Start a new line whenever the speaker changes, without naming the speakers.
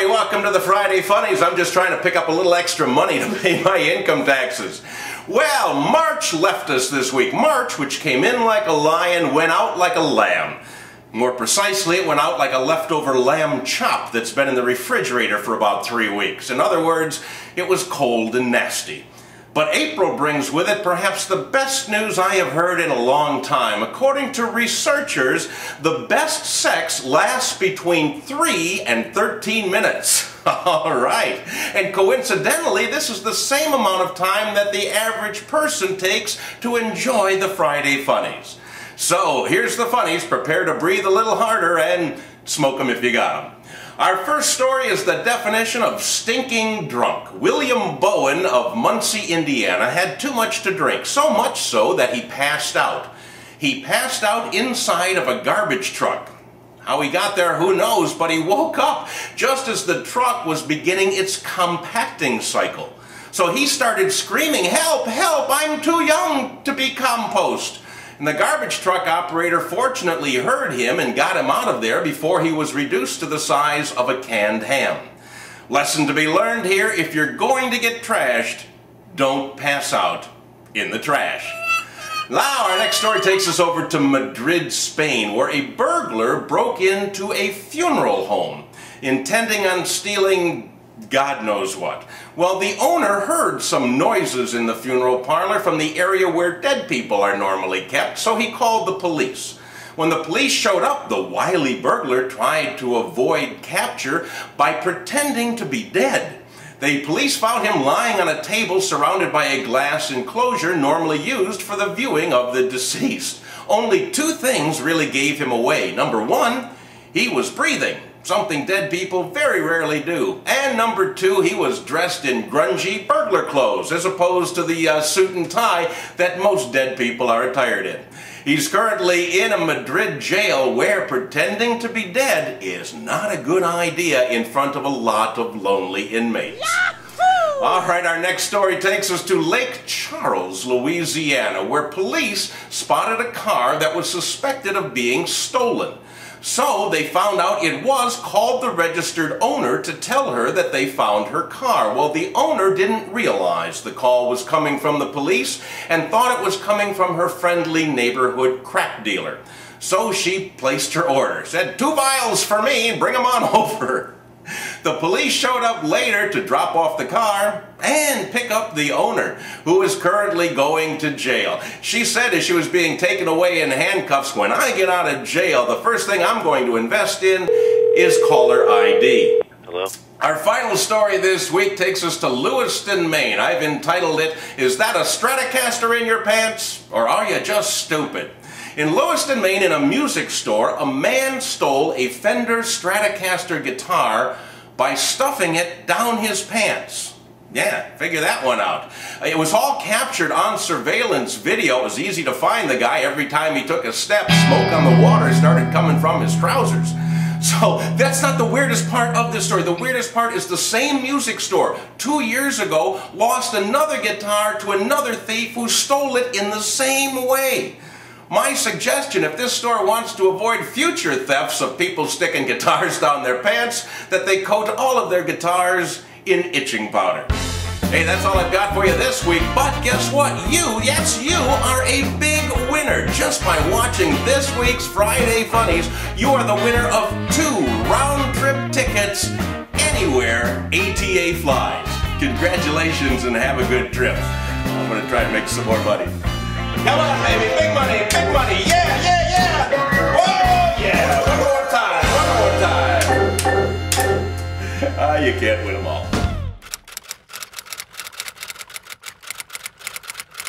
everybody, welcome to the Friday Funnies. I'm just trying to pick up a little extra money to pay my income taxes. Well, March left us this week. March, which came in like a lion, went out like a lamb. More precisely, it went out like a leftover lamb chop that's been in the refrigerator for about 3 weeks. In other words, it was cold and nasty. But April brings with it perhaps the best news I have heard in a long time. According to researchers, the best sex lasts between 3 and 13 minutes. All right. And coincidentally, this is the same amount of time that the average person takes to enjoy the Friday Funnies. So, here's the Funnies. Prepare to breathe a little harder and smoke them if you got them. Our first story is the definition of stinking drunk. William Bowen of Muncie, Indiana had too much to drink, so much so that he passed out. He passed out inside of a garbage truck. How he got there, who knows, but he woke up just as the truck was beginning its compacting cycle. So he started screaming, "Help, help, I'm too young to be compost." And the garbage truck operator fortunately heard him and got him out of there before he was reduced to the size of a canned ham. Lesson to be learned here: if you're going to get trashed, don't pass out in the trash. Now our next story takes us over to Madrid, Spain, where a burglar broke into a funeral home, intending on stealing God knows what. Well, the owner heard some noises in the funeral parlor from the area where dead people are normally kept, so he called the police. When the police showed up, the wily burglar tried to avoid capture by pretending to be dead. The police found him lying on a table surrounded by a glass enclosure normally used for the viewing of the deceased. Only two things really gave him away. Number one, he was breathing, something dead people very rarely do. And number two, he was dressed in grungy burglar clothes, as opposed to the suit and tie that most dead people are attired in. He's currently in a Madrid jail where pretending to be dead is not a good idea in front of a lot of lonely inmates. Yahoo! All right, our next story takes us to Lake Charles, Louisiana, where police spotted a car that was suspected of being stolen. So they found out it was, called the registered owner to tell her that they found her car. Well, the owner didn't realize the call was coming from the police and thought it was coming from her friendly neighborhood crack dealer. So she placed her order, said, "2 vials for me, bring them on over." The police showed up later to drop off the car and pick up the owner, who is currently going to jail. She said as she was being taken away in handcuffs, "When I get out of jail, the first thing I'm going to invest in is caller ID."
Hello?
Our final story this week takes us to Lewiston, Maine. I've entitled it, "Is that a Stratocaster in your pants, or are you just stupid?" In Lewiston, Maine, in a music store, a man stole a Fender Stratocaster guitar by stuffing it down his pants. Yeah, figure that one out. It was all captured on surveillance video. It was easy to find the guy. Every time he took a step, smoke on the water started coming from his trousers. So that's not the weirdest part of this story. The weirdest part is the same music store 2 years ago lost another guitar to another thief who stole it in the same way. My suggestion, if this store wants to avoid future thefts of people sticking guitars down their pants, that they coat all of their guitars in itching powder. Hey, that's all I've got for you this week, but guess what? You, yes you, are a big winner. Just by watching this week's Friday Funnies, you are the winner of 2 round-trip tickets anywhere ATA flies. Congratulations and have a good trip. I'm going to try to make some more money. Come on, baby, big money, yeah, yeah, yeah! Whoa, yeah, one more time. You can't win them all.